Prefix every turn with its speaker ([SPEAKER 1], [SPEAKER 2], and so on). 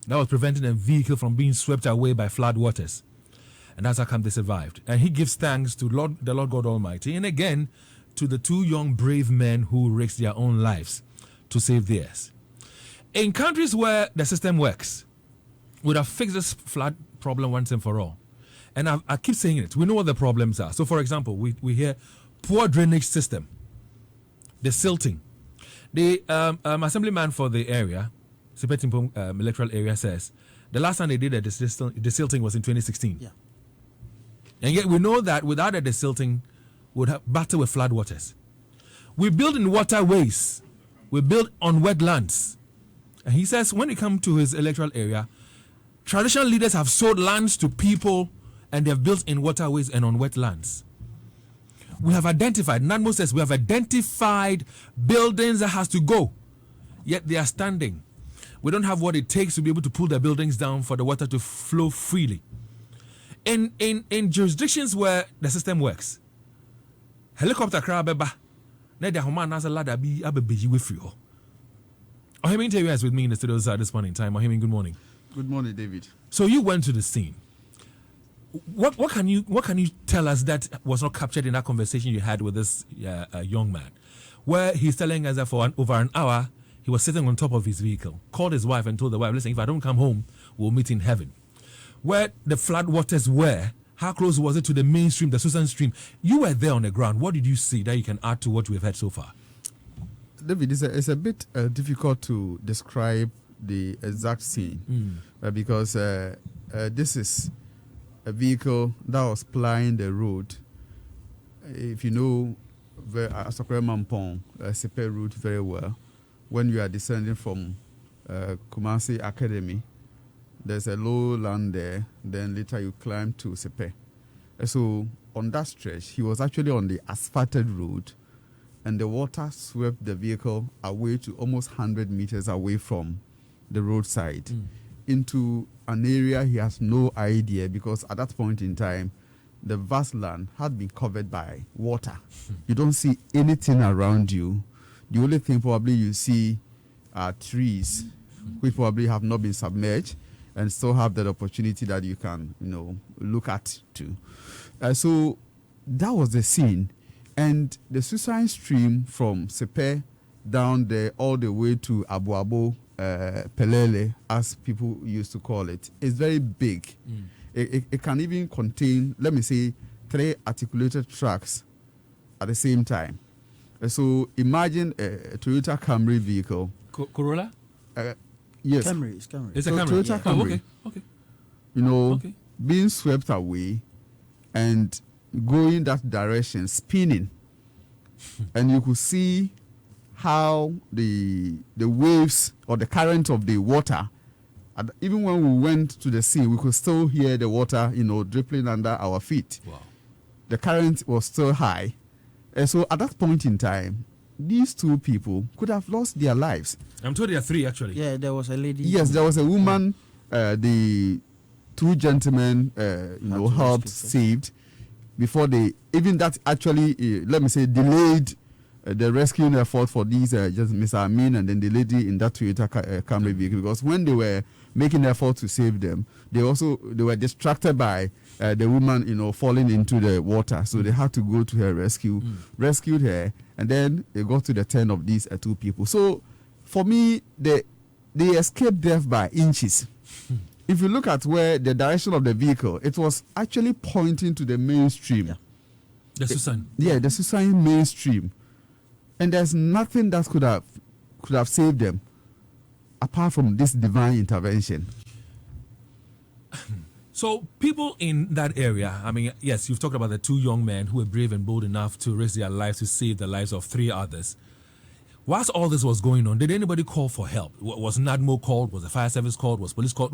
[SPEAKER 1] that was preventing a vehicle from being swept away by flood waters. And that's how come they survived. And he gives thanks to the Lord God Almighty, and again to the two young brave men who risked their own lives to save theirs. In countries where the system works, would have fixed this flood problem once and for all. And I keep saying it. We know what the problems are. So, for example, we hear poor drainage system, the silting. The assemblyman for the area, Sepe Tinpom electoral area, says the last time they did the silting was in 2016.
[SPEAKER 2] Yeah.
[SPEAKER 1] And yet we know that without the desilting, would have battle with flood waters. We build in waterways. We build on wetlands. And he says when it comes to his electoral area, traditional leaders have sold lands to people and they've built in waterways and on wetlands. We have identified, Nadmo says, we have identified buildings that has to go, yet they are standing. We don't have what it takes to be able to pull the buildings down for the water to flow freely. In jurisdictions where the system works, helicopter crab beba, na the human has a ladder be abebeji with you. Ohemeng Tawiah is with me in the studios at this point in time. Ohemeng, good morning.
[SPEAKER 3] Good morning, David.
[SPEAKER 1] So you went to the scene. What can you tell us that was not captured in that conversation you had with this young man, where he's telling us that for over an hour he was sitting on top of his vehicle, called his wife and told the wife, "Listen, if I don't come home, we'll meet in heaven." Where the flood waters were, how close was it to the mainstream, the Susan stream? You were there on the ground. What did you see that you can add to what we've heard so far?
[SPEAKER 3] David, it's a bit difficult to describe the exact scene because this is a vehicle that was plying the road. If you know Asokore Mampong, Sepe route very well, when you are descending from Kumasi Academy, there's a low land there, then later you climb to Sepe. So on that stretch, he was actually on the asphalted road, and the water swept the vehicle away to almost 100 meters away from the roadside into an area he has no idea, because at that point in time, the vast land had been covered by water. You don't see anything around you. The only thing probably you see are trees, which probably have not been submerged and still have that opportunity that you can, look at too. So that was the scene. And the Susan stream from Sepe down there all the way to Abuabo, Pelele, as people used to call it, is very big. It can even contain, let me say, 3 articulated tracks at the same time. So imagine a Toyota Camry vehicle.
[SPEAKER 1] Corolla?
[SPEAKER 3] Yes.
[SPEAKER 2] Camry, it's Camry.
[SPEAKER 1] It's a Camry.
[SPEAKER 3] Toyota Camry.
[SPEAKER 1] Okay.
[SPEAKER 3] Being swept away and going that direction, spinning. And you could see how the waves or the current of the water, even when we went to the sea, we could still hear the water, dripping under our feet.
[SPEAKER 1] Wow.
[SPEAKER 3] The current was still high. And so at that point in time, these 2 people could have lost their lives.
[SPEAKER 1] I'm told there are 3 actually.
[SPEAKER 2] Yeah, there was a lady.
[SPEAKER 3] Yes, there was a woman, the 2 gentlemen, helped, saved, before they, even that actually, let me say, delayed the rescuing effort for these, just Mr. Amin and then the lady in that Toyota Camry vehicle, because when they were making effort to save them, they were distracted by the woman, falling into the water. So they had to go to her rescue, rescued her, and then they got to the turn of these 2 people. So for me, they escaped death by inches. If you look at where the direction of the vehicle, it was actually pointing to the mainstream.
[SPEAKER 2] Yeah.
[SPEAKER 1] The Susan.
[SPEAKER 3] The Susan mainstream. And there's nothing that could have saved them apart from this divine intervention.
[SPEAKER 1] So people in that area, I mean, yes, you've talked about the 2 young men who were brave and bold enough to risk their lives to save the lives of 3 others. Whilst all this was going on, did anybody call for help? Was NADMO called? Was the fire service called? Was police called?